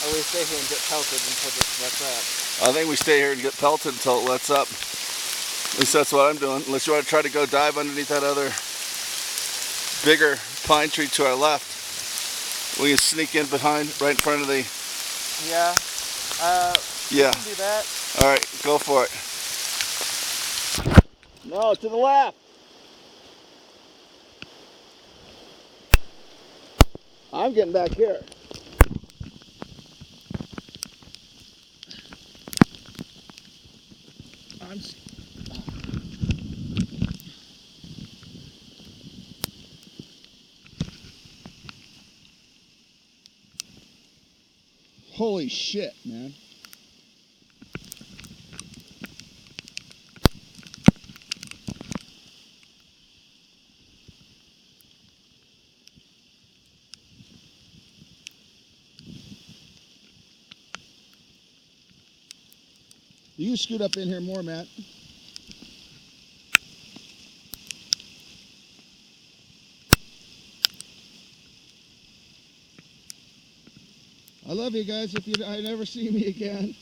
Or we stay here and get pelted until this lets up? I think we stay here and get pelted until it lets up. At least that's what I'm doing. Unless you want to try to go dive underneath that other bigger pine tree to our left. We can sneak in behind, right in front of the... Yeah. Yeah. We can do that. All right, go for it. No, to the left. I'm getting back here. Holy shit, man. You can scoot up in here more, Matt. I love you guys if you never see me again.